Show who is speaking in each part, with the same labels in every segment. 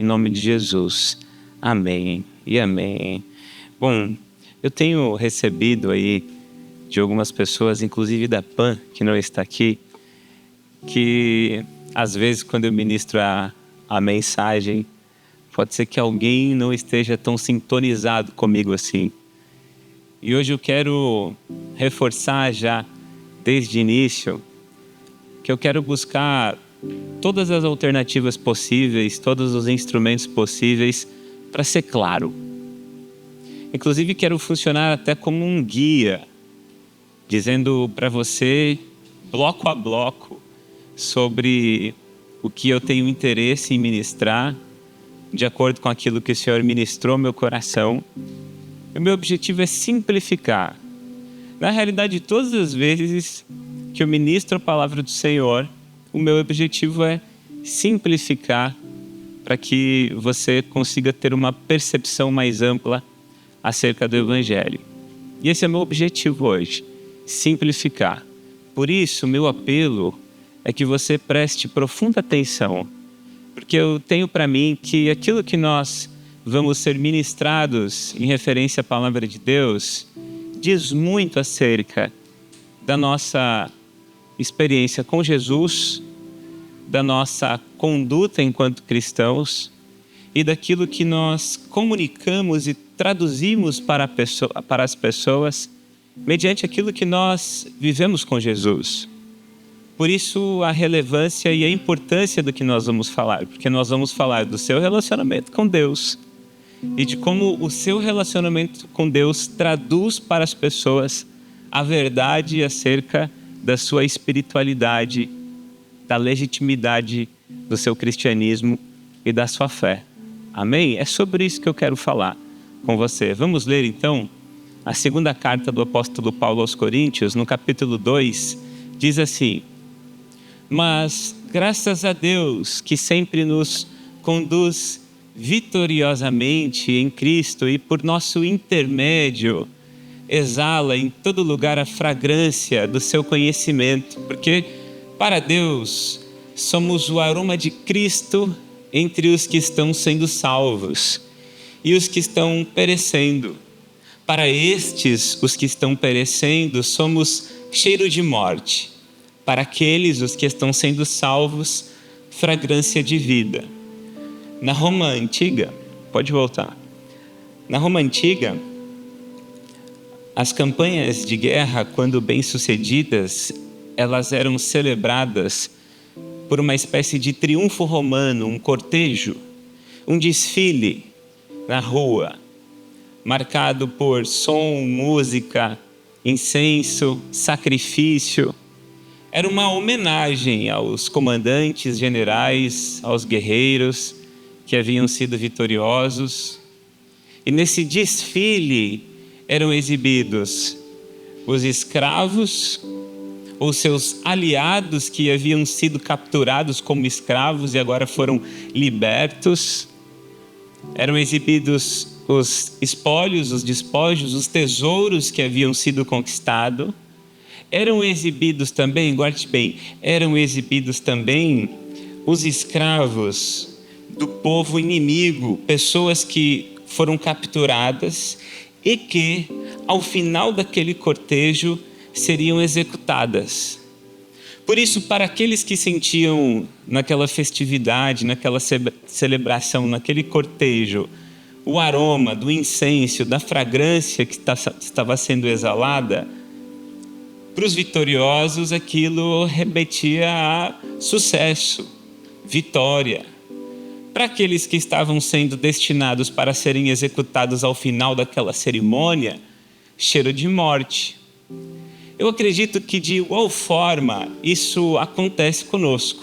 Speaker 1: Em nome de Jesus. Amém e amém. Bom, eu tenho recebido aí de algumas pessoas, inclusive da Pan, que não está aqui, que às vezes quando eu ministro a mensagem, pode ser que alguém não esteja tão sintonizado comigo assim. E hoje eu quero reforçar já, desde o início, que eu quero buscar todas as alternativas possíveis, todos os instrumentos possíveis para ser claro. Inclusive quero funcionar até como um guia, dizendo para você, bloco a bloco, sobre o que eu tenho interesse em ministrar, de acordo com aquilo que o Senhor ministrou no meu coração. O meu objetivo é simplificar. Na realidade, todas as vezes que eu ministro a palavra do Senhor, o meu objetivo é simplificar para que você consiga ter uma percepção mais ampla acerca do Evangelho. E esse é o meu objetivo hoje, simplificar. Por isso, meu apelo é que você preste profunda atenção, porque eu tenho para mim que aquilo que nós vamos ser ministrados em referência à palavra de Deus diz muito acerca da nossa experiência com Jesus, da nossa conduta enquanto cristãos e daquilo que nós comunicamos e traduzimos para as pessoas mediante aquilo que nós vivemos com Jesus. Por isso a relevância e a importância do que nós vamos falar, porque nós vamos falar do seu relacionamento com Deus e de como o seu relacionamento com Deus traduz para as pessoas a verdade acerca da sua espiritualidade, da legitimidade do seu cristianismo e da sua fé. Amém? É sobre isso que eu quero falar com você. Vamos ler então a segunda carta do apóstolo Paulo aos Coríntios, no capítulo 2, diz assim: mas graças a Deus que sempre nos conduz vitoriosamente em Cristo e por nosso intermédio exala em todo lugar a fragrância do seu conhecimento, porque para Deus somos o aroma de Cristo entre os que estão sendo salvos e os que estão perecendo. Para estes, os que estão perecendo, somos cheiro de morte. Para aqueles, os que estão sendo salvos, fragrância de vida. Na Roma Antiga, pode voltar. Na Roma Antiga, as campanhas de guerra, quando bem-sucedidas, elas eram celebradas por uma espécie de triunfo romano, um cortejo, um desfile na rua, marcado por som, música, incenso, sacrifício. Era uma homenagem aos comandantes, generais, aos guerreiros que haviam sido vitoriosos. E nesse desfile eram exibidos os escravos, ou seus aliados que haviam sido capturados como escravos e agora foram libertos. Eram exibidos os espólios, os despojos, os tesouros que haviam sido conquistados. Eram exibidos também, guarde bem, eram exibidos também os escravos do povo inimigo, pessoas que foram capturadas e que, ao final daquele cortejo, seriam executadas. Por isso, para aqueles que sentiam naquela festividade, naquela celebração, naquele cortejo, o aroma do incenso, da fragrância que estava sendo exalada, para os vitoriosos aquilo remetia a sucesso, vitória. Para aqueles que estavam sendo destinados para serem executados ao final daquela cerimônia, cheiro de morte. Eu acredito que de igual forma isso acontece conosco.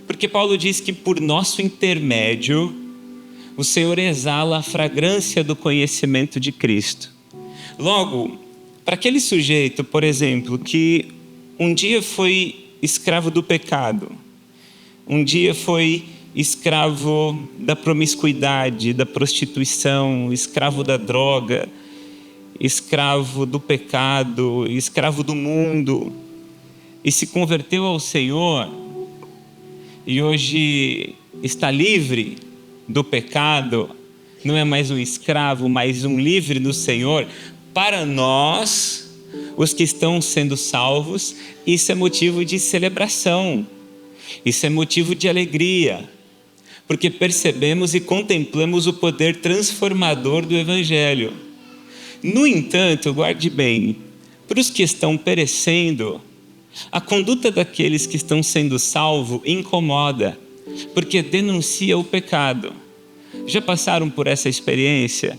Speaker 1: Porque Paulo diz que por nosso intermédio, o Senhor exala a fragrância do conhecimento de Cristo. Logo, para aquele sujeito, por exemplo, que um dia foi escravo do pecado, um dia foi escravo da promiscuidade, da prostituição, escravo da droga, escravo do pecado, escravo do mundo, e se converteu ao Senhor, e hoje está livre do pecado, não é mais um escravo, mas um livre do Senhor, para nós, os que estão sendo salvos, isso é motivo de celebração, isso é motivo de alegria, porque percebemos e contemplamos o poder transformador do Evangelho. No entanto, guarde bem, para os que estão perecendo, a conduta daqueles que estão sendo salvos incomoda, porque denuncia o pecado. Já passaram por essa experiência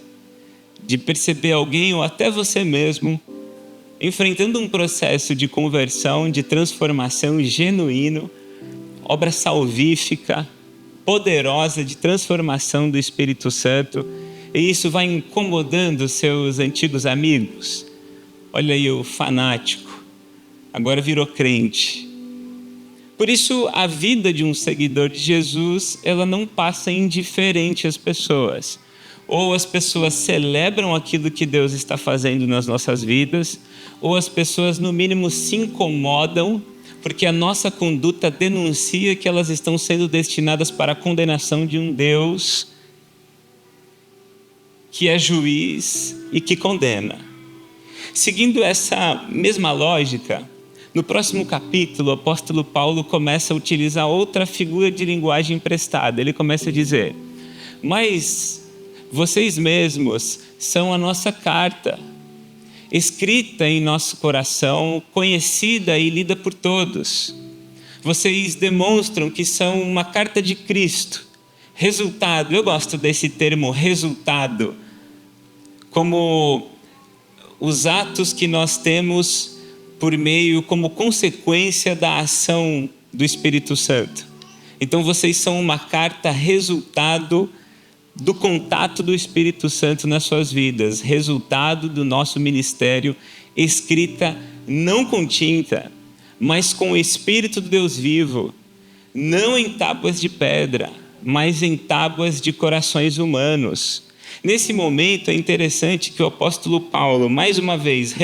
Speaker 1: de perceber alguém ou até você mesmo enfrentando um processo de conversão, de transformação genuíno, obra salvífica, poderosa de transformação do Espírito Santo, e isso vai incomodando seus antigos amigos? Olha aí o fanático, agora virou crente. Por isso, a vida de um seguidor de Jesus, ela não passa indiferente às pessoas. Ou as pessoas celebram aquilo que Deus está fazendo nas nossas vidas, ou as pessoas, no mínimo, se incomodam, porque a nossa conduta denuncia que elas estão sendo destinadas para a condenação de um Deus que é juiz e que condena. Seguindo essa mesma lógica, no próximo capítulo, o apóstolo Paulo começa a utilizar outra figura de linguagem emprestada. Ele começa a dizer: mas vocês mesmos são a nossa carta, escrita em nosso coração, conhecida e lida por todos. Vocês demonstram que são uma carta de Cristo. Resultado, eu gosto desse termo resultado, como os atos que nós temos por meio, como consequência da ação do Espírito Santo. Então vocês são uma carta resultado do contato do Espírito Santo nas suas vidas, resultado do nosso ministério, escrita não com tinta, mas com o Espírito do Deus vivo, não em tábuas de pedra, mas em tábuas de corações humanos. Nesse momento é interessante que o apóstolo Paulo, mais uma vez,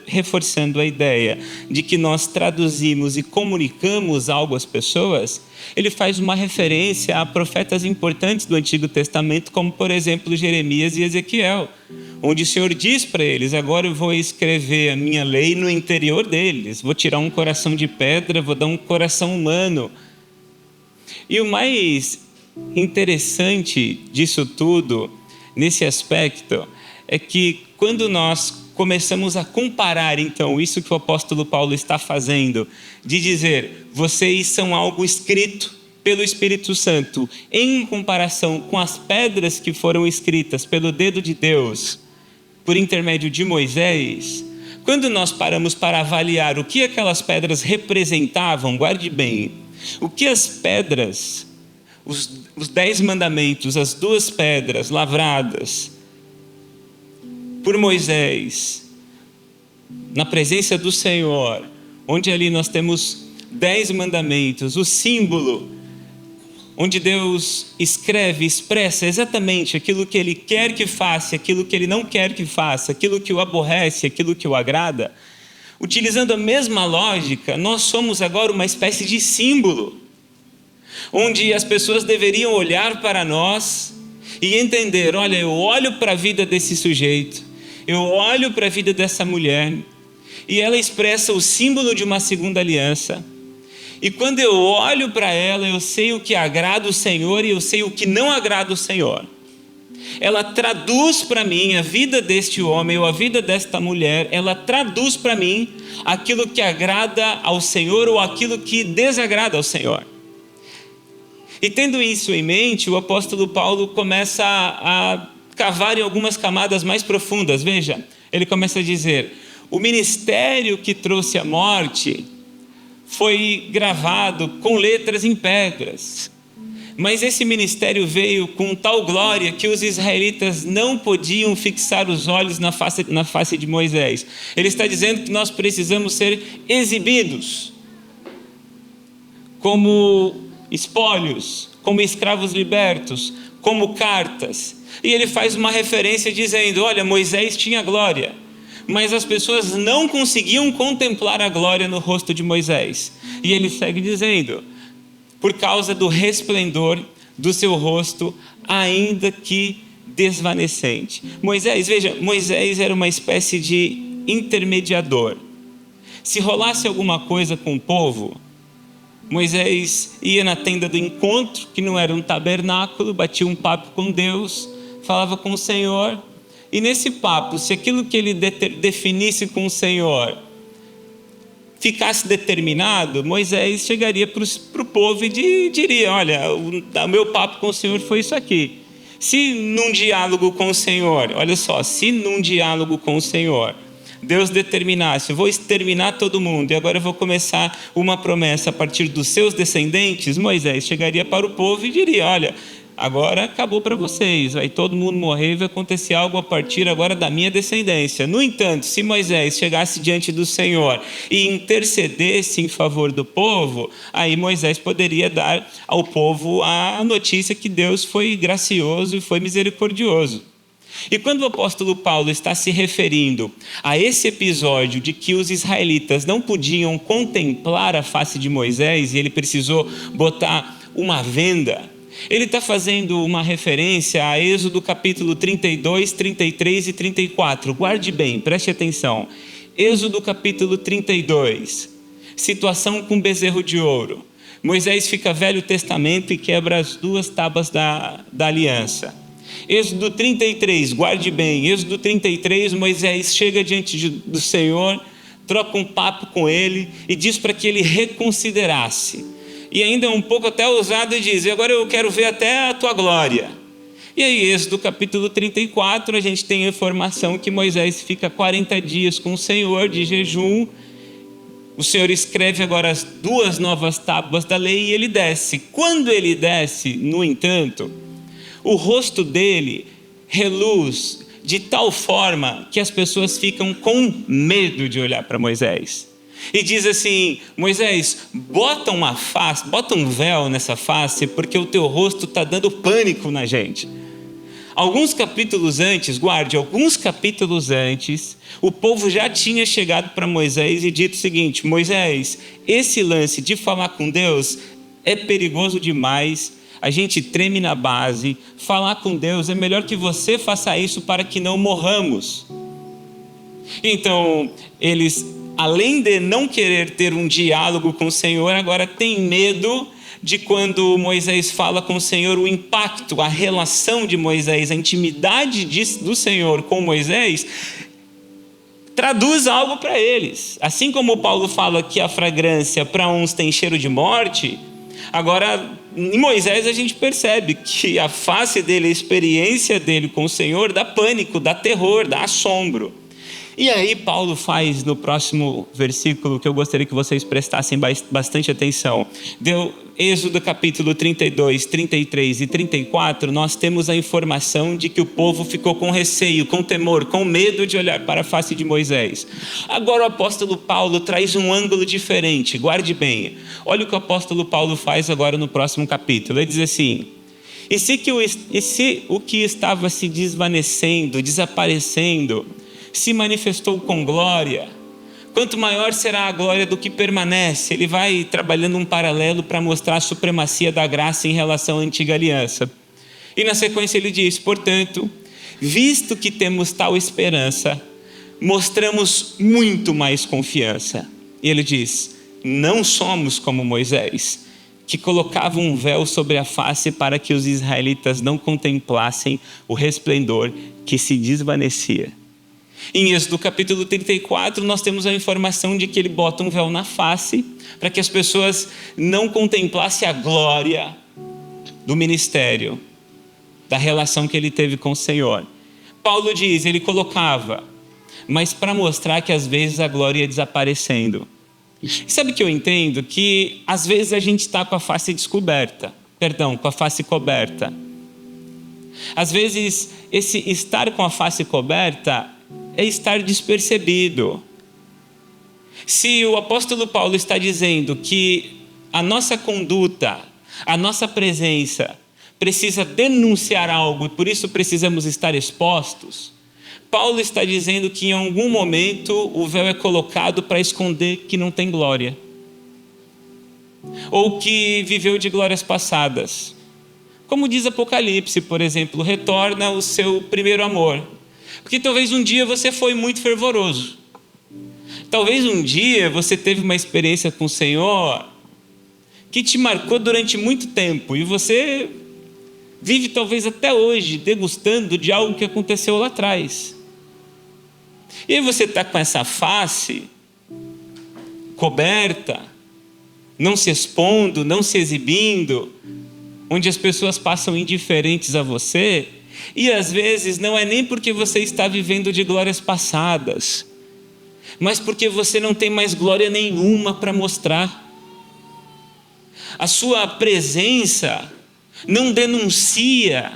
Speaker 1: reforçando a ideia de que nós traduzimos e comunicamos algo às pessoas, ele faz uma referência a profetas importantes do Antigo Testamento, como por exemplo Jeremias e Ezequiel, onde o Senhor diz para eles: agora eu vou escrever a minha lei no interior deles, vou tirar um coração de pedra, vou dar um coração humano. E o mais interessante disso tudo, nesse aspecto, é que quando nós começamos a comparar, então, isso que o apóstolo Paulo está fazendo, de dizer, vocês são algo escrito pelo Espírito Santo, em comparação com as pedras que foram escritas pelo dedo de Deus, por intermédio de Moisés, quando nós paramos para avaliar o que aquelas pedras representavam, guarde bem, o que as pedras, os 10 mandamentos, as 2 pedras lavradas por Moisés, na presença do Senhor, onde ali nós temos 10 mandamentos, o símbolo, onde Deus escreve, expressa exatamente aquilo que Ele quer que faça, aquilo que Ele não quer que faça, aquilo que o aborrece, aquilo que o agrada. Utilizando a mesma lógica, nós somos agora uma espécie de símbolo, onde as pessoas deveriam olhar para nós e entender: olha, eu olho para a vida desse sujeito, eu olho para a vida dessa mulher, e ela expressa o símbolo de uma segunda aliança, e quando eu olho para ela, eu sei o que agrada o Senhor e eu sei o que não agrada o Senhor. Ela traduz para mim a vida deste homem ou a vida desta mulher, ela traduz para mim aquilo que agrada ao Senhor ou aquilo que desagrada ao Senhor. E tendo isso em mente, o apóstolo Paulo começa a cavar em algumas camadas mais profundas. Veja, ele começa a dizer: o ministério que trouxe a morte foi gravado com letras em pedras, mas esse ministério veio com tal glória que os israelitas não podiam fixar os olhos na face de Moisés. Ele está dizendo que nós precisamos ser exibidos como espólios, como escravos libertos, como cartas. E ele faz uma referência dizendo: olha, Moisés tinha glória, mas as pessoas não conseguiam contemplar a glória no rosto de Moisés. E ele segue dizendo: por causa do resplendor do seu rosto, ainda que desvanecente. Moisés era uma espécie de intermediador. Se rolasse alguma coisa com o povo, Moisés ia na tenda do encontro, que não era um tabernáculo, batia um papo com Deus, falava com o Senhor, e nesse papo, se aquilo que ele definisse com o Senhor ficasse determinado, Moisés chegaria para o povo e diria: olha, o meu papo com o Senhor foi isso aqui. Se num diálogo com o Senhor, olha só, se num diálogo com o Senhor Deus determinasse: eu vou exterminar todo mundo e agora eu vou começar uma promessa a partir dos seus descendentes, Moisés chegaria para o povo e diria: olha, agora acabou para vocês, vai todo mundo morrer e vai acontecer algo a partir agora da minha descendência. No entanto, se Moisés chegasse diante do Senhor e intercedesse em favor do povo, aí Moisés poderia dar ao povo a notícia que Deus foi gracioso e foi misericordioso. E quando o apóstolo Paulo está se referindo a esse episódio de que os israelitas não podiam contemplar a face de Moisés e ele precisou botar uma venda, ele está fazendo uma referência a Êxodo capítulo 32, 33 e 34. Guarde bem, preste atenção. Êxodo capítulo 32, situação com bezerro de ouro. Moisés fica Velho Testamento e quebra as duas tábuas da aliança. Êxodo 33, guarde bem, Êxodo 33, Moisés chega diante do Senhor, troca um papo com ele e diz para que ele reconsiderasse. E ainda um pouco até ousado e diz: agora eu quero ver até a tua glória. E aí, Êxodo capítulo 34, a gente tem a informação que Moisés fica 40 dias com o Senhor de jejum. O Senhor escreve agora as duas novas tábuas da lei e ele desce. Quando ele desce, no entanto, o rosto dele reluz de tal forma que as pessoas ficam com medo de olhar para Moisés. E diz assim: Moisés, bota um véu nessa face, porque o teu rosto está dando pânico na gente. Alguns capítulos antes, o povo já tinha chegado para Moisés e dito o seguinte: Moisés, esse lance de falar com Deus é perigoso demais, a gente treme na base, falar com Deus é melhor que você faça isso para que não morramos. Então, eles, além de não querer ter um diálogo com o Senhor, agora têm medo de quando Moisés fala com o Senhor, o impacto, a relação de Moisés, a intimidade do Senhor com Moisés, traduz algo para eles. Assim como Paulo fala que a fragrância para uns tem cheiro de morte, agora em Moisés a gente percebe que a face dele, a experiência dele com o Senhor dá pânico, dá terror, dá assombro. E aí Paulo faz no próximo versículo, que eu gostaria que vocês prestassem bastante atenção. Êxodo capítulo 32, 33 e 34, nós temos a informação de que o povo ficou com receio, com temor, com medo de olhar para a face de Moisés. Agora o apóstolo Paulo traz um ângulo diferente, guarde bem. Olha o que o apóstolo Paulo faz agora no próximo capítulo. Ele diz assim: e se o que estava se desvanecendo, desaparecendo, se manifestou com glória, quanto maior será a glória do que permanece. Ele vai trabalhando um paralelo para mostrar a supremacia da graça em relação à antiga aliança. E na sequência ele diz: portanto, visto que temos tal esperança, mostramos muito mais confiança. E ele diz: não somos como Moisés, que colocava um véu sobre a face para que os israelitas não contemplassem o resplendor que se desvanecia. Em Êxodo capítulo 34, nós temos a informação de que ele bota um véu na face para que as pessoas não contemplassem a glória do ministério, da relação que ele teve com o Senhor. Paulo diz, ele colocava, mas para mostrar que às vezes a glória ia desaparecendo. E sabe o que eu entendo? Que às vezes a gente está com a face com a face coberta. Às vezes esse estar com a face coberta é estar despercebido. Se o apóstolo Paulo está dizendo que a nossa conduta, a nossa presença precisa denunciar algo e por isso precisamos estar expostos, Paulo está dizendo que em algum momento o véu é colocado para esconder que não tem glória, ou que viveu de glórias passadas. Como diz Apocalipse, por exemplo, retorna o seu primeiro amor. Porque talvez um dia você foi muito fervoroso. Talvez um dia você teve uma experiência com o Senhor que te marcou durante muito tempo e você vive talvez até hoje degustando de algo que aconteceu lá atrás. E aí você está com essa face coberta, não se expondo, não se exibindo, onde as pessoas passam indiferentes a você, e às vezes não é nem porque você está vivendo de glórias passadas, mas porque você não tem mais glória nenhuma para mostrar. A sua presença não denuncia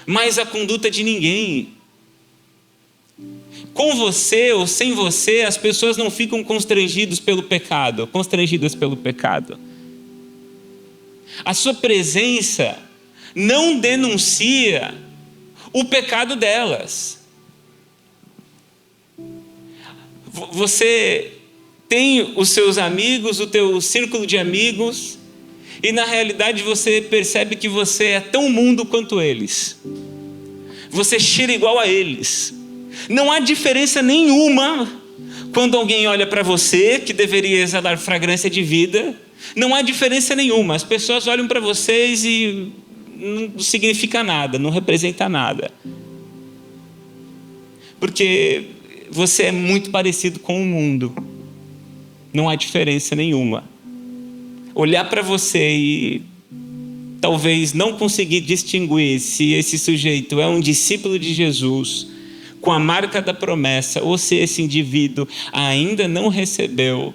Speaker 1: mais a conduta de ninguém. Com você ou sem você, as pessoas não ficam constrangidas pelo pecado. A sua presença não denuncia o pecado delas. Você tem os seus amigos, o teu círculo de amigos, e na realidade você percebe que você é tão mundo quanto eles. Você cheira igual a eles. Não há diferença nenhuma quando alguém olha para você, que deveria exalar fragrância de vida. Não há diferença nenhuma. As pessoas olham para vocês e não significa nada, não representa nada. Porque você é muito parecido com o mundo. Não há diferença nenhuma. Olhar para você e talvez não conseguir distinguir se esse sujeito é um discípulo de Jesus, com a marca da promessa, ou se esse indivíduo ainda não recebeu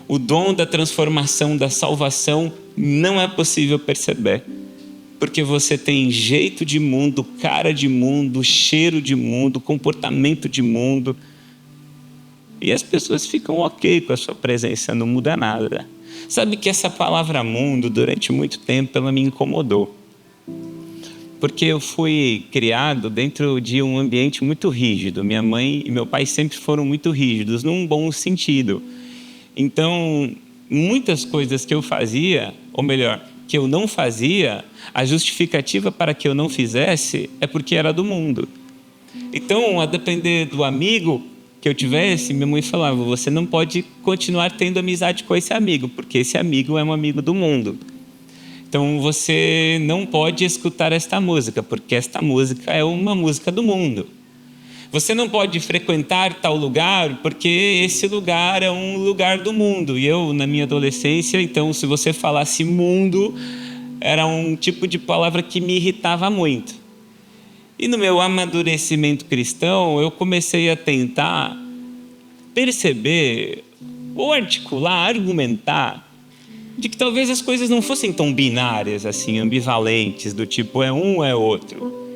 Speaker 1: o dom da transformação, da salvação, não é possível perceber. Porque você tem jeito de mundo, cara de mundo, cheiro de mundo, comportamento de mundo. E as pessoas ficam ok com a sua presença, não muda nada. Sabe que essa palavra mundo, durante muito tempo, ela me incomodou. Porque eu fui criado dentro de um ambiente muito rígido. Minha mãe e meu pai sempre foram muito rígidos, num bom sentido. Então, muitas coisas que eu fazia, ou melhor, que eu não fazia, a justificativa para que eu não fizesse é porque era do mundo. Então, a depender do amigo que eu tivesse, minha mãe falava, você não pode continuar tendo amizade com esse amigo, porque esse amigo é um amigo do mundo. Então você não pode escutar esta música, porque esta música é uma música do mundo. Você não pode frequentar tal lugar, porque esse lugar é um lugar do mundo. E eu, na minha adolescência, então, se você falasse mundo, era um tipo de palavra que me irritava muito. E no meu amadurecimento cristão, eu comecei a tentar perceber, ou articular, argumentar, de que talvez as coisas não fossem tão binárias, assim, ambivalentes, do tipo é um ou é outro.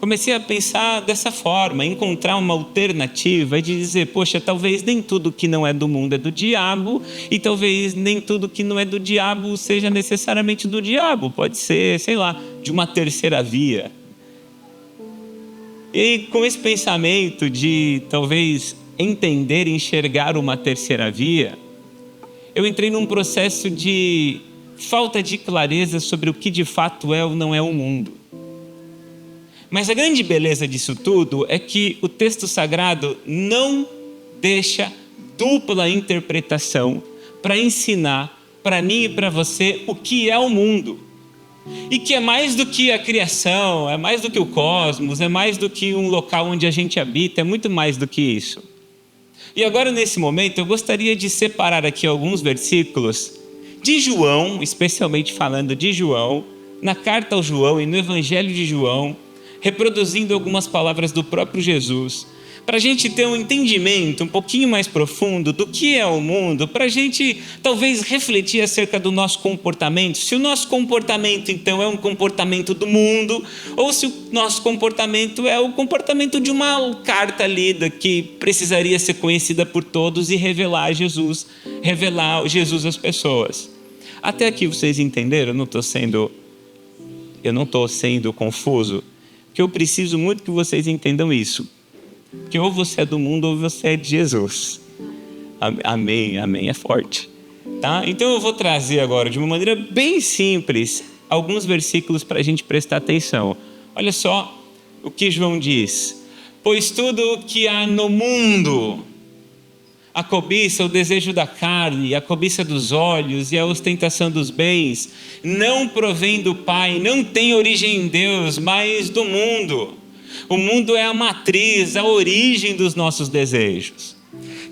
Speaker 1: Comecei a pensar dessa forma, encontrar uma alternativa e de dizer, poxa, talvez nem tudo que não é do mundo é do diabo, e talvez nem tudo que não é do diabo seja necessariamente do diabo, pode ser, sei lá, de uma terceira via. E com esse pensamento de talvez entender e enxergar uma terceira via, eu entrei num processo de falta de clareza sobre o que de fato é ou não é o mundo. Mas a grande beleza disso tudo é que o texto sagrado não deixa dupla interpretação para ensinar para mim e para você o que é o mundo. E que é mais do que a criação, é mais do que o cosmos, é mais do que um local onde a gente habita, é muito mais do que isso. E agora, nesse momento, eu gostaria de separar aqui alguns versículos de João, especialmente falando de João, na carta ao João e no Evangelho de João, reproduzindo algumas palavras do próprio Jesus, para a gente ter um entendimento um pouquinho mais profundo do que é o mundo, para a gente talvez refletir acerca do nosso comportamento, se o nosso comportamento então é um comportamento do mundo, ou se o nosso comportamento é o comportamento de uma carta lida que precisaria ser conhecida por todos e revelar Jesus às pessoas. Até aqui vocês entenderam? Eu não estou sendo confuso, porque eu preciso muito que vocês entendam isso. Que ou você é do mundo ou você é de Jesus. Amém, amém, é forte. Tá? Então eu vou trazer agora, de uma maneira bem simples, alguns versículos para a gente prestar atenção. Olha só o que João diz: pois tudo o que há no mundo, a cobiça, o desejo da carne, a cobiça dos olhos e a ostentação dos bens, não provém do Pai, não tem origem em Deus, mas do mundo. O mundo é a matriz, a origem dos nossos desejos.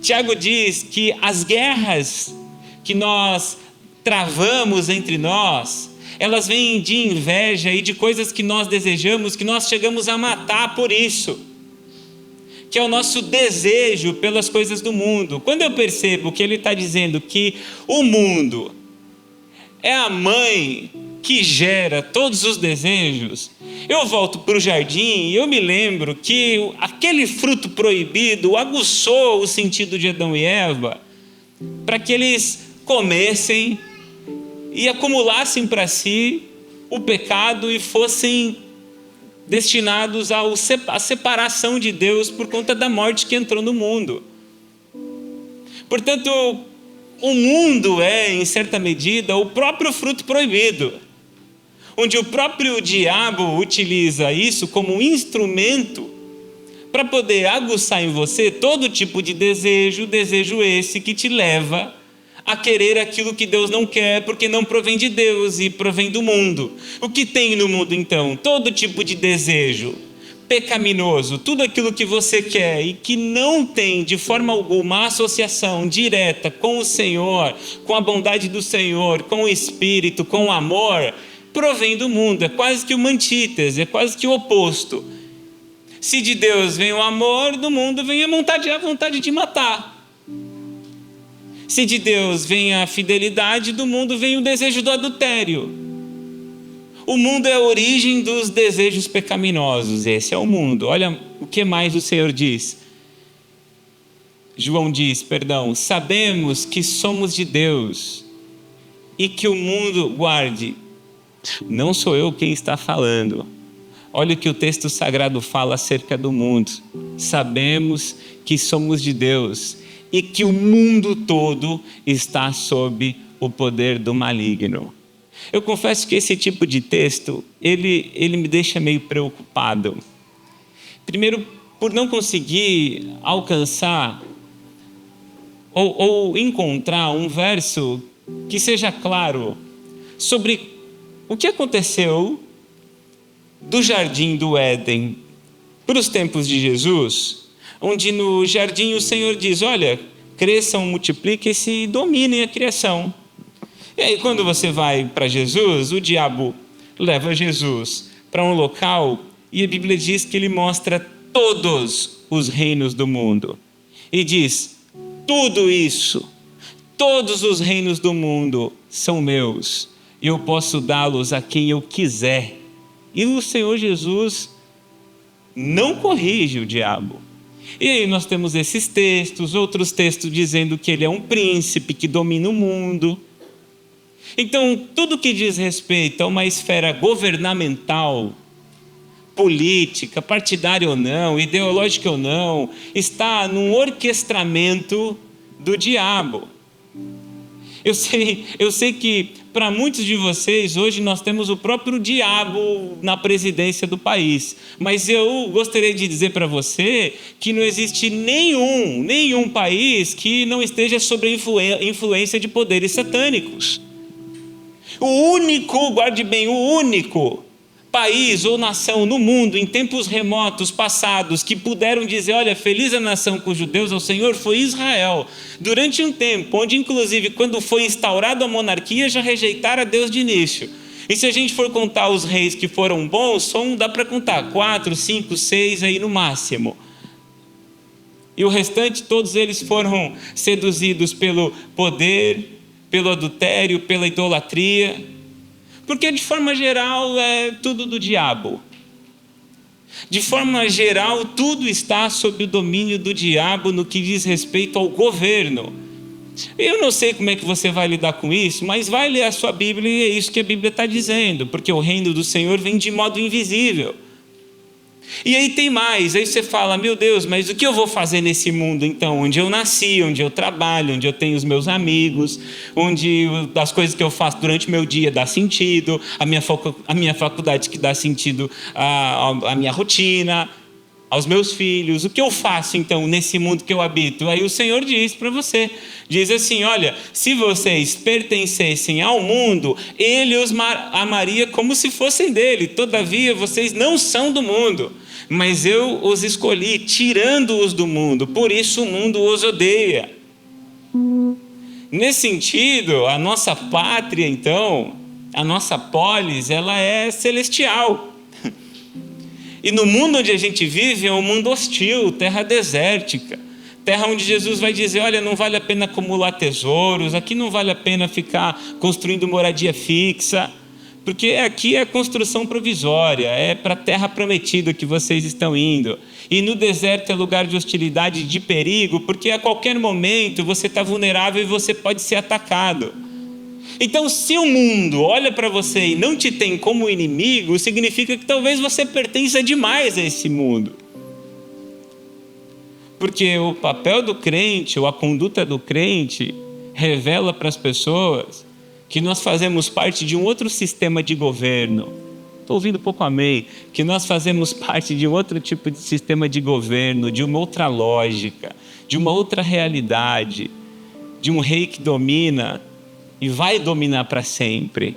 Speaker 1: Tiago diz que as guerras que nós travamos entre nós, elas vêm de inveja e de coisas que nós desejamos, que nós chegamos a matar por isso, que é o nosso desejo pelas coisas do mundo. Quando eu percebo que ele está dizendo que o mundo é a mãe que gera todos os desejos, eu volto para o jardim e eu me lembro que aquele fruto proibido aguçou o sentido de Adão e Eva para que eles comessem e acumulassem para si o pecado e fossem destinados à separação de Deus por conta da morte que entrou no mundo. Portanto, o mundo é, em certa medida, o próprio fruto proibido, onde o próprio diabo utiliza isso como um instrumento para poder aguçar em você todo tipo de desejo esse que te leva a querer aquilo que Deus não quer, porque não provém de Deus e provém do mundo. O que tem no mundo, então? Todo tipo de desejo pecaminoso, tudo aquilo que você quer e que não tem de forma alguma associação direta com o Senhor, com a bondade do Senhor, com o Espírito, com o amor, provém do mundo. É quase que uma antítese, é quase que o oposto. Se de Deus vem o amor, do mundo vem a vontade de matar. Se de Deus vem a fidelidade, do mundo vem o desejo do adultério. O mundo é a origem dos desejos pecaminosos. Esse é o mundo. Olha o que mais o Senhor diz. João diz, sabemos que somos de Deus e que o mundo guarde. Não sou eu quem está falando. Olha o que o texto sagrado fala acerca do mundo. Sabemos que somos de Deus e que o mundo todo está sob o poder do maligno. Eu confesso que esse tipo de texto, ele me deixa meio preocupado. Primeiro, por não conseguir alcançar ou encontrar um verso que seja claro sobre o que aconteceu do jardim do Éden para os tempos de Jesus, onde no jardim o Senhor diz, olha, cresçam, multipliquem-se e dominem a criação. E aí quando você vai para Jesus, o diabo leva Jesus para um local e a Bíblia diz que ele mostra todos os reinos do mundo. E diz, tudo isso, todos os reinos do mundo são meus, e eu posso dá-los a quem eu quiser. E o Senhor Jesus não corrige o diabo. E aí nós temos esses textos, outros textos dizendo que ele é um príncipe que domina o mundo. Então, tudo que diz respeito a uma esfera governamental, política, partidária ou não, ideológica ou não, está num orquestramento do diabo. Eu sei que para muitos de vocês hoje nós temos o próprio diabo na presidência do país, mas eu gostaria de dizer para você que não existe nenhum país que não esteja sob a influência de poderes satânicos. O único, guarde bem, o único país ou nação no mundo, em tempos remotos, passados, que puderam dizer, olha, feliz a nação cujo Deus é o Senhor, foi Israel. Durante um tempo, onde inclusive quando foi instaurada a monarquia, já rejeitaram a Deus de início. E se a gente for contar os reis que foram bons, só dá para contar 4, 5, 6 aí no máximo. E o restante, todos eles foram seduzidos pelo poder, pelo adultério, pela idolatria. Porque de forma geral é tudo do diabo. De forma geral, tudo está sob o domínio do diabo no que diz respeito ao governo. Eu não sei como é que você vai lidar com isso, mas vai ler a sua Bíblia e é isso que a Bíblia está dizendo, porque o reino do Senhor vem de modo invisível. E aí tem mais, aí você fala, meu Deus, mas o que eu vou fazer nesse mundo então? Onde eu nasci, onde eu trabalho, onde eu tenho os meus amigos, onde as coisas que eu faço durante o meu dia dá sentido, a minha faculdade que dá sentido à minha rotina, aos meus filhos. O que eu faço então nesse mundo que eu habito? Aí o Senhor diz para você, diz assim, olha, se vocês pertencessem ao mundo, Ele os amaria como se fossem dele, todavia vocês não são do mundo, mas eu os escolhi, tirando-os do mundo, por isso o mundo os odeia. Nesse sentido, a nossa pátria então, a nossa polis, ela é celestial. E no mundo onde a gente vive é um mundo hostil, terra desértica, terra onde Jesus vai dizer, olha, não vale a pena acumular tesouros, aqui não vale a pena ficar construindo moradia fixa, porque aqui é construção provisória, é para a terra prometida que vocês estão indo. E no deserto é lugar de hostilidade, de perigo, porque a qualquer momento você está vulnerável e você pode ser atacado. Então, se o mundo olha para você e não te tem como inimigo, significa que talvez você pertença demais a esse mundo. Porque o papel do crente, ou a conduta do crente, revela para as pessoas que nós fazemos parte de um outro sistema de governo. Estou ouvindo pouco amém. Que nós fazemos parte de um outro tipo de sistema de governo, de uma outra lógica, de uma outra realidade, de um rei que domina e vai dominar para sempre,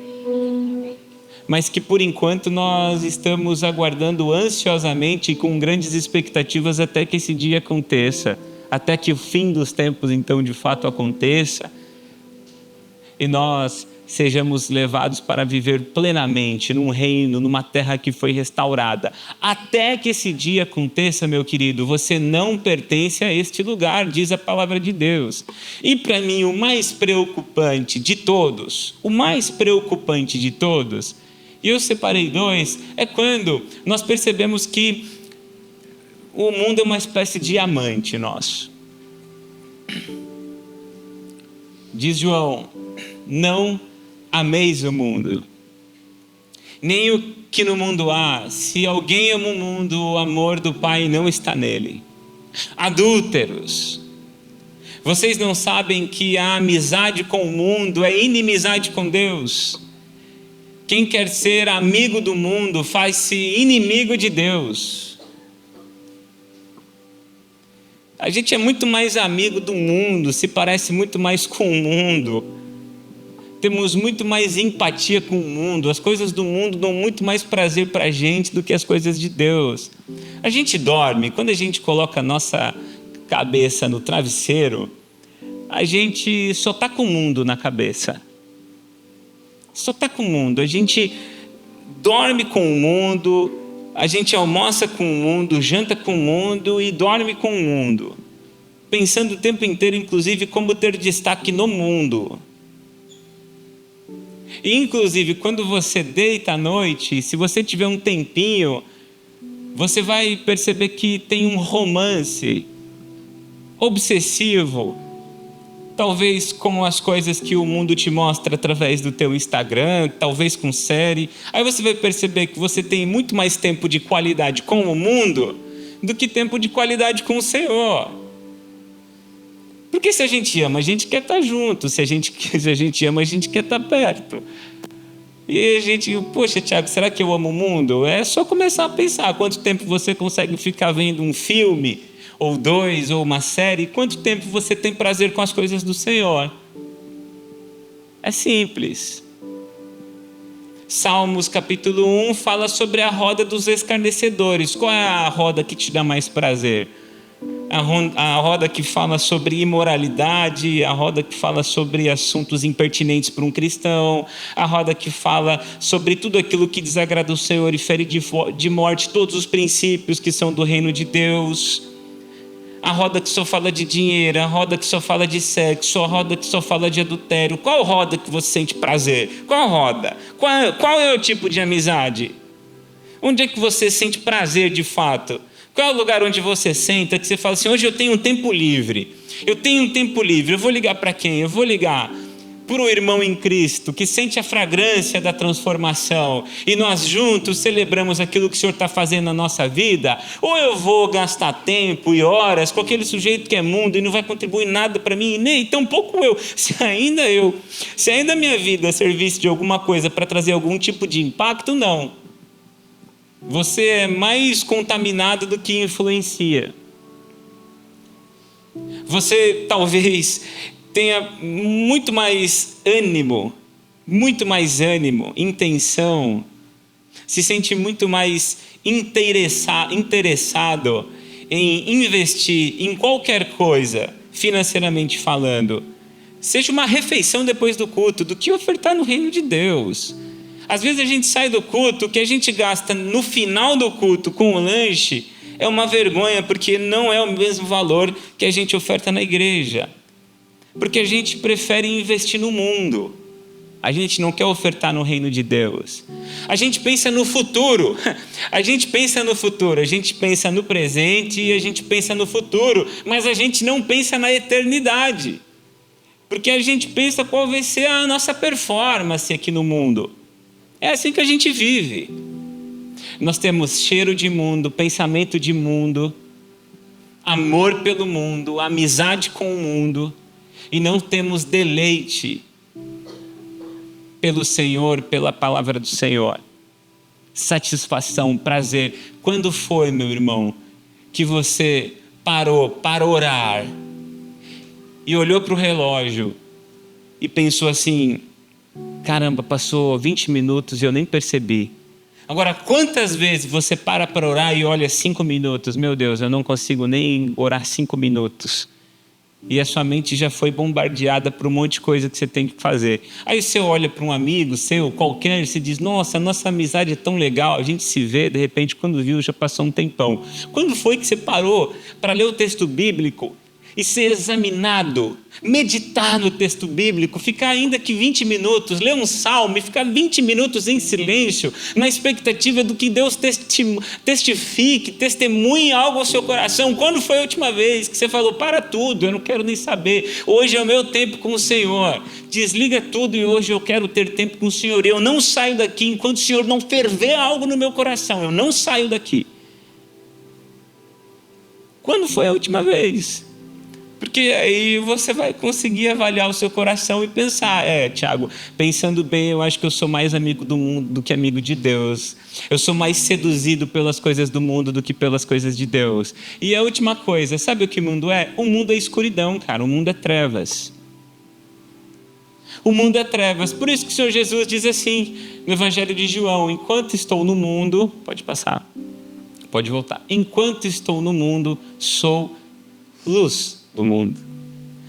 Speaker 1: mas que por enquanto nós estamos aguardando ansiosamente e com grandes expectativas até que esse dia aconteça, até que o fim dos tempos então de fato aconteça e nós sejamos levados para viver plenamente num reino, numa terra que foi restaurada. Até que esse dia aconteça, meu querido, você não pertence a este lugar, diz a palavra de Deus. E para mim o mais preocupante de todos, e eu separei 2, é quando nós percebemos que o mundo é uma espécie de amante nosso. Diz João, não ameis o mundo, nem o que no mundo há. Se alguém ama o mundo, o amor do Pai não está nele. Adúlteros, vocês não sabem que a amizade com o mundo é inimizade com Deus? Quem quer ser amigo do mundo faz-se inimigo de Deus. A gente é muito mais amigo do mundo, se parece muito mais com o mundo. Temos muito mais empatia com o mundo. As coisas do mundo dão muito mais prazer para a gente do que as coisas de Deus. A gente dorme, quando a gente coloca a nossa cabeça no travesseiro, a gente só está com o mundo na cabeça. Só está com o mundo. A gente dorme com o mundo, a gente almoça com o mundo, janta com o mundo e dorme com o mundo. Pensando o tempo inteiro, inclusive, como ter destaque no mundo. E, inclusive, quando você deita à noite, se você tiver um tempinho, você vai perceber que tem um romance obsessivo, talvez com as coisas que o mundo te mostra através do teu Instagram, talvez com série. Aí você vai perceber que você tem muito mais tempo de qualidade com o mundo do que tempo de qualidade com o Senhor. Porque se a gente ama, a gente quer estar junto. Se a gente ama, a gente quer estar perto. E a gente, poxa, Tiago, será que eu amo o mundo? É só começar a pensar quanto tempo você consegue ficar vendo um filme, ou 2, ou uma série. Quanto tempo você tem prazer com as coisas do Senhor? É simples. Salmos capítulo 1 fala sobre a roda dos escarnecedores. Qual é a roda que te dá mais prazer? A roda que fala sobre imoralidade, a roda que fala sobre assuntos impertinentes para um cristão, a roda que fala sobre tudo aquilo que desagrada o Senhor e fere de morte todos os princípios que são do reino de Deus, a roda que só fala de dinheiro, a roda que só fala de sexo, a roda que só fala de adultério. Qual roda que você sente prazer? Qual roda? Qual é o tipo de amizade? Onde é que você sente prazer de fato? Qual é o lugar onde você senta que você fala assim, hoje eu tenho um tempo livre, eu vou ligar para quem? Eu vou ligar por um irmão em Cristo, que sente a fragrância da transformação, e nós juntos celebramos aquilo que o Senhor está fazendo na nossa vida, ou eu vou gastar tempo e horas com aquele sujeito que é mundo e não vai contribuir nada para mim, nem tampouco eu. Se ainda a minha vida servisse de alguma coisa para trazer algum tipo de impacto, não. Você é mais contaminado do que influencia. Você talvez tenha muito mais ânimo, intenção, se sente muito mais interessado em investir em qualquer coisa, financeiramente falando, seja uma refeição depois do culto, do que ofertar no reino de Deus. Às vezes a gente sai do culto, o que a gente gasta no final do culto com o lanche é uma vergonha, porque não é o mesmo valor que a gente oferta na igreja. Porque a gente prefere investir no mundo. A gente não quer ofertar no reino de Deus. A gente pensa no futuro. A gente pensa no presente e a gente pensa no futuro. Mas a gente não pensa na eternidade. Porque a gente pensa qual vai ser a nossa performance aqui no mundo. É assim que a gente vive. Nós temos cheiro de mundo, pensamento de mundo, amor pelo mundo, amizade com o mundo, e não temos deleite pelo Senhor, pela palavra do Senhor. Satisfação, prazer. Quando foi, meu irmão, que você parou para orar e olhou para o relógio e pensou assim: caramba, passou 20 minutos e eu nem percebi. Agora, quantas vezes você para orar e olha 5 minutos? Meu Deus, eu não consigo nem orar 5 minutos. E a sua mente já foi bombardeada por um monte de coisa que você tem que fazer. Aí você olha para um amigo seu, qualquer, e se diz: nossa, nossa amizade é tão legal, a gente se vê, de repente, quando viu, já passou um tempão. Quando foi que você parou para ler o texto bíblico e ser examinado, meditar no texto bíblico, ficar ainda que 20 minutos, ler um salmo e ficar 20 minutos em silêncio, na expectativa do que Deus testifique, testemunhe algo ao seu coração? Quando foi a última vez que você falou: para tudo, eu não quero nem saber, hoje é o meu tempo com o Senhor, desliga tudo e hoje eu quero ter tempo com o Senhor, eu não saio daqui enquanto o Senhor não ferver algo no meu coração, eu não saio daqui. Quando foi a última vez? Porque aí você vai conseguir avaliar o seu coração e pensar: Tiago, pensando bem, eu acho que eu sou mais amigo do mundo do que amigo de Deus. Eu sou mais seduzido pelas coisas do mundo do que pelas coisas de Deus. E a última coisa, sabe o que o mundo é? O mundo é escuridão, cara. O mundo é trevas. O mundo é trevas. Por isso que o Senhor Jesus diz assim, no Evangelho de João: enquanto estou no mundo... Pode passar. Pode voltar. Enquanto estou no mundo, sou luz do mundo.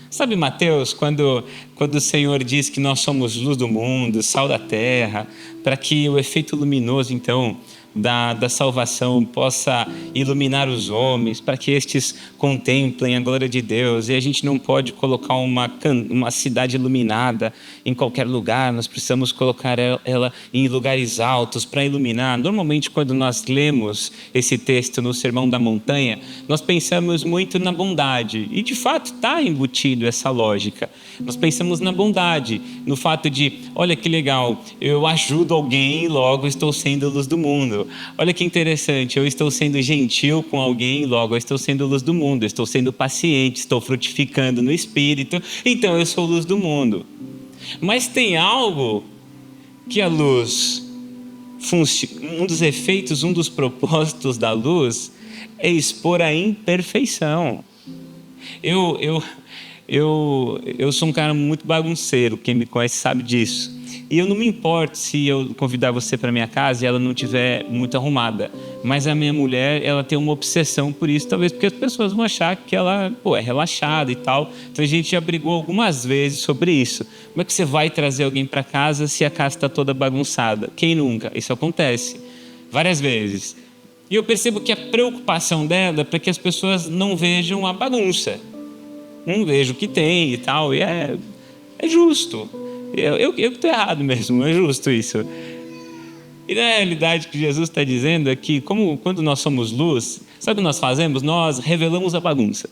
Speaker 1: Sabe, Mateus, quando o Senhor diz que nós somos luz do mundo, sal da terra, para que o efeito luminoso, então, da salvação possa iluminar os homens, para que estes contemplem a glória de Deus. E a gente não pode colocar uma cidade iluminada em qualquer lugar, nós precisamos colocar ela em lugares altos para iluminar. Normalmente, quando nós lemos esse texto no Sermão da Montanha, nós pensamos muito na bondade, e de fato está embutido essa lógica. Nós pensamos na bondade, no fato de: olha que legal, eu ajudo alguém e logo estou sendo luz do mundo. Olha que interessante, eu estou sendo gentil com alguém e logo eu estou sendo luz do mundo. Eu estou sendo paciente, estou frutificando no Espírito, então eu sou luz do mundo. Mas tem algo que a luz, um dos efeitos, um dos propósitos da luz é expor a imperfeição. Eu sou um cara muito bagunceiro, quem me conhece sabe disso. E eu não me importo se eu convidar você para minha casa e ela não estiver muito arrumada. Mas a minha mulher, ela tem uma obsessão por isso, talvez porque as pessoas vão achar que ela é relaxada e tal. Então a gente já brigou algumas vezes sobre isso. Como é que você vai trazer alguém para casa se a casa está toda bagunçada? Quem nunca? Isso acontece várias vezes. E eu percebo que a preocupação dela é para que as pessoas não vejam a bagunça. Não vejam o que tem e tal. E é justo. Eu que estou errado mesmo, é justo isso. E na realidade o que Jesus está dizendo é que, quando nós somos luz, sabe o que nós fazemos? Nós revelamos a bagunça.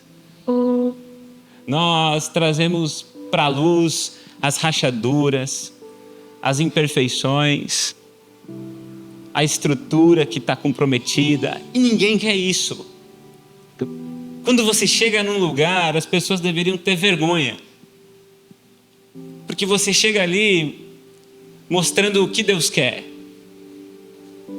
Speaker 1: Nós trazemos para a luz as rachaduras, as imperfeições, a estrutura que está comprometida. E ninguém quer isso. Quando você chega num lugar, as pessoas deveriam ter vergonha. Porque você chega ali mostrando o que Deus quer.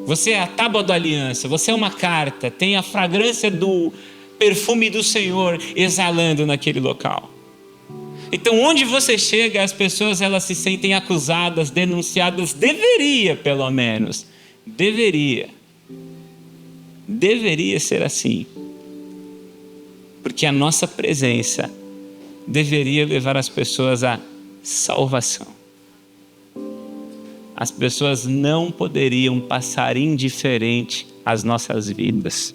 Speaker 1: Você é a tábua da aliança, você é uma carta, tem a fragrância do perfume do Senhor exalando naquele local. Então, onde você chega, as pessoas elas se sentem acusadas, denunciadas. Deveria, pelo menos. Deveria ser assim. Porque a nossa presença deveria levar as pessoas à salvação. As pessoas não poderiam passar indiferente às nossas vidas.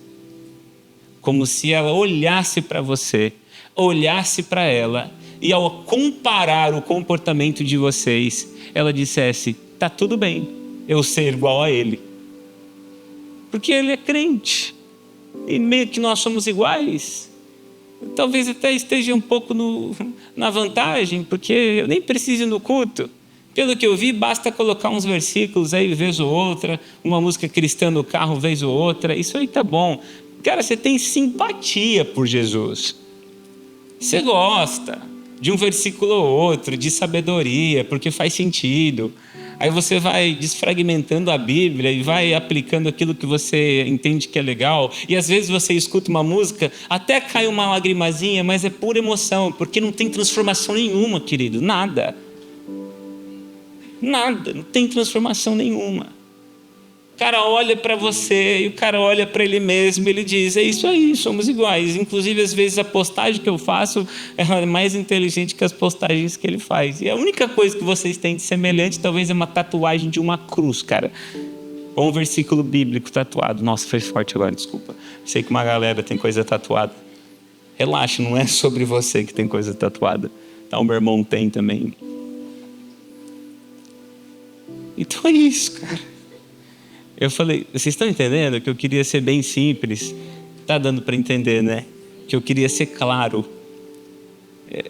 Speaker 1: Como se ela olhasse para você, olhasse para ela, e ao comparar o comportamento de vocês, ela dissesse: tá tudo bem, eu ser igual a ele. Porque ele é crente, e meio que nós somos iguais. Talvez até esteja um pouco na vantagem, porque eu nem preciso ir no culto. Pelo que eu vi, basta colocar uns versículos aí vez ou outra, uma música cristã no carro vez ou outra, isso aí tá bom. Cara, você tem simpatia por Jesus. Você gosta de um versículo ou outro, de sabedoria, porque faz sentido. Aí você vai desfragmentando a Bíblia e vai aplicando aquilo que você entende que é legal. E às vezes você escuta uma música, até cai uma lagrimazinha, mas é pura emoção, porque não tem transformação nenhuma, querido, nada. Nada, não tem transformação nenhuma. O cara olha para você e o cara olha para ele mesmo e ele diz: é isso aí, somos iguais. Inclusive, às vezes, a postagem que eu faço é mais inteligente que as postagens que ele faz. E a única coisa que vocês têm de semelhante talvez é uma tatuagem de uma cruz, cara. Ou um versículo bíblico tatuado. Nossa, foi forte agora, desculpa. Sei que uma galera tem coisa tatuada. Relaxa, não é sobre você que tem coisa tatuada. Tá, o meu irmão tem também. Então é isso, cara. Eu falei, vocês estão entendendo que eu queria ser bem simples? Tá dando para entender, né? Que eu queria ser claro.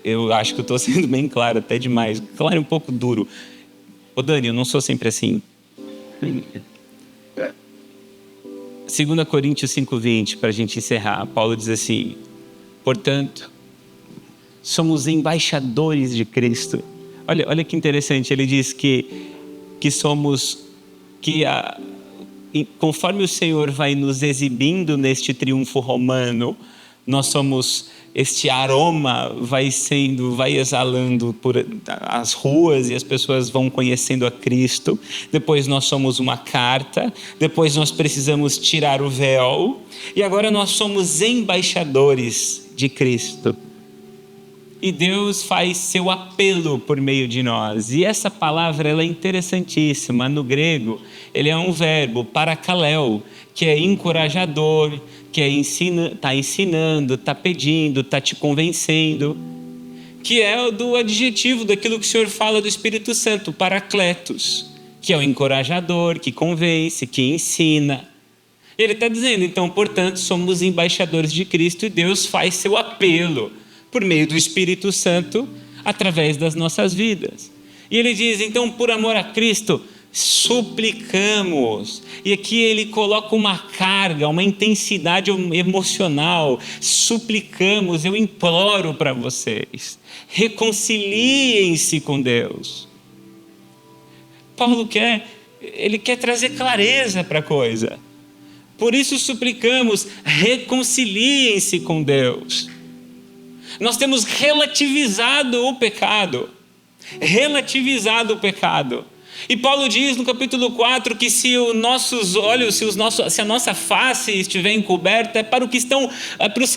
Speaker 1: Eu acho que eu estou sendo bem claro, até demais. Claro, um pouco duro. Ô Dani, eu não sou sempre assim. 2 Coríntios 5:20, para a gente encerrar. Paulo diz assim: portanto, somos embaixadores de Cristo. Olha que interessante, ele diz que somos, conforme o Senhor vai nos exibindo neste triunfo romano, nós somos, este aroma vai exalando por as ruas e as pessoas vão conhecendo a Cristo. Depois nós somos uma carta, depois nós precisamos tirar o véu e agora nós somos embaixadores de Cristo. E Deus faz seu apelo por meio de nós. E essa palavra ela é interessantíssima. No grego, ele é um verbo, parakaleo, que é encorajador, que é está ensinando, está pedindo, está te convencendo. Que é do adjetivo daquilo que o Senhor fala do Espírito Santo, parakletos, que é o encorajador, que convence, que ensina. Ele está dizendo, então, portanto, somos embaixadores de Cristo e Deus faz seu apelo por meio do Espírito Santo, através das nossas vidas. E ele diz, então, por amor a Cristo, suplicamos. E aqui ele coloca uma carga, uma intensidade emocional. Suplicamos, eu imploro para vocês, reconciliem-se com Deus. Paulo quer trazer clareza para a coisa. Por isso suplicamos, reconciliem-se com Deus. Nós temos relativizado o pecado. E Paulo diz no capítulo 4 que se os nossos olhos, se a nossa face estiver encoberta, é para os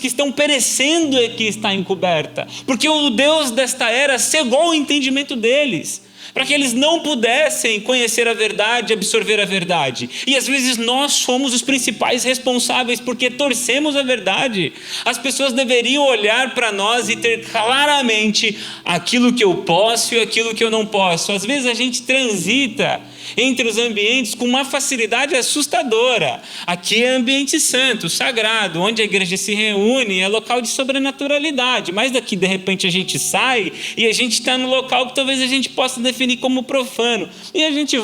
Speaker 1: que estão perecendo é que está encoberta. Porque o Deus desta era cegou o entendimento deles, para que eles não pudessem conhecer a verdade, absorver a verdade. E às vezes nós somos os principais responsáveis, porque torcemos a verdade. As pessoas deveriam olhar para nós e ter claramente aquilo que eu posso e aquilo que eu não posso. Às vezes a gente transita entre os ambientes com uma facilidade assustadora. Aqui é ambiente santo, sagrado, onde a igreja se reúne, é local de sobrenaturalidade. Mas daqui, de repente, a gente sai e a gente está no local que talvez a gente possa definir como profano. E a gente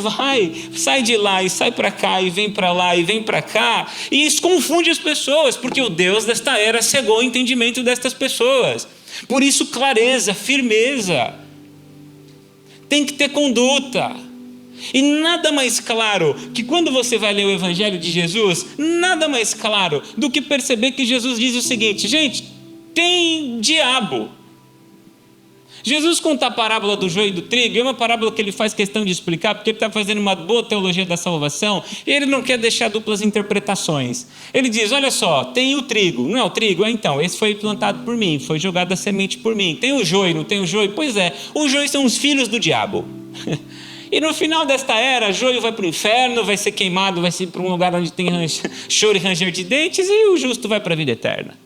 Speaker 1: sai de lá e sai para cá e vem para lá e vem para cá. E isso confunde as pessoas, porque o Deus desta era cegou o entendimento destas pessoas. Por isso, clareza, firmeza. Tem que ter conduta. E nada mais claro que quando você vai ler o Evangelho de Jesus, nada mais claro do que perceber que Jesus diz o seguinte: gente, tem diabo. Jesus conta a parábola do joio e do trigo, e é uma parábola que ele faz questão de explicar, porque ele está fazendo uma boa teologia da salvação, e ele não quer deixar duplas interpretações. Ele diz, olha só, tem o trigo, não é o trigo? Então, esse foi plantado por mim, foi jogado a semente por mim. Tem o joio, não tem o joio? Pois é, os joios são os filhos do diabo. E no final desta era, joio vai para o inferno, vai ser queimado, vai ser para um lugar onde tem choro e ranger de dentes, e o justo vai para a vida eterna.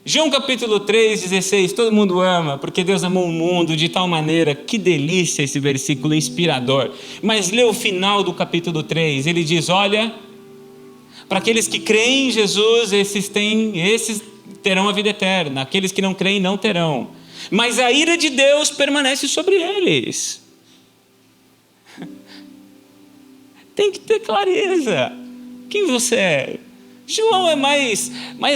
Speaker 1: João capítulo 3, 16, todo mundo ama, porque Deus amou o mundo de tal maneira, que delícia esse versículo inspirador. Mas lê o final do capítulo 3, ele diz, olha, para aqueles que creem em Jesus, esses terão a vida eterna, aqueles que não creem não terão. Mas a ira de Deus permanece sobre eles. Tem que ter clareza. Quem você é? João é mais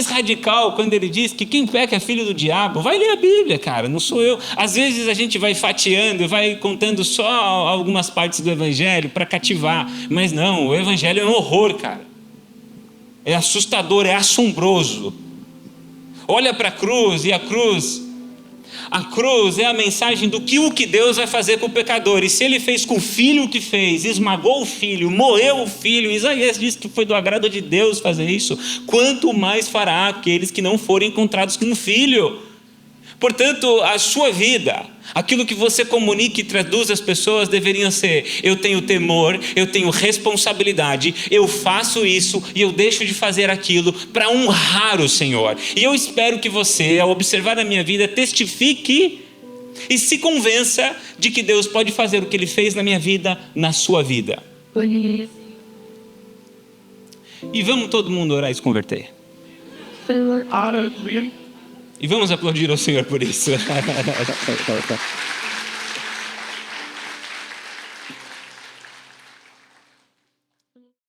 Speaker 1: radical quando ele diz que quem peca é filho do diabo. Vai ler a Bíblia, cara, não sou eu. Às vezes a gente vai fatiando, vai contando só algumas partes do Evangelho para cativar. Mas não, o Evangelho é um horror, cara. É assustador, é assombroso. Olha para a cruz, e a cruz é a mensagem do que o que Deus vai fazer com o pecador. E se ele fez com o filho o que fez, esmagou o filho, morreu o filho, Isaías diz que foi do agrado de Deus fazer isso, quanto mais fará aqueles que não forem encontrados com o filho. Portanto, a sua vida, aquilo que você comunica e traduz às pessoas deveriam ser: eu tenho temor, eu tenho responsabilidade, eu faço isso e eu deixo de fazer aquilo para honrar o Senhor. E eu espero que você, ao observar a minha vida, testifique e se convença de que Deus pode fazer o que Ele fez na minha vida, na sua vida. E vamos todo mundo orar e se converter. E vamos aplaudir ao Senhor por isso.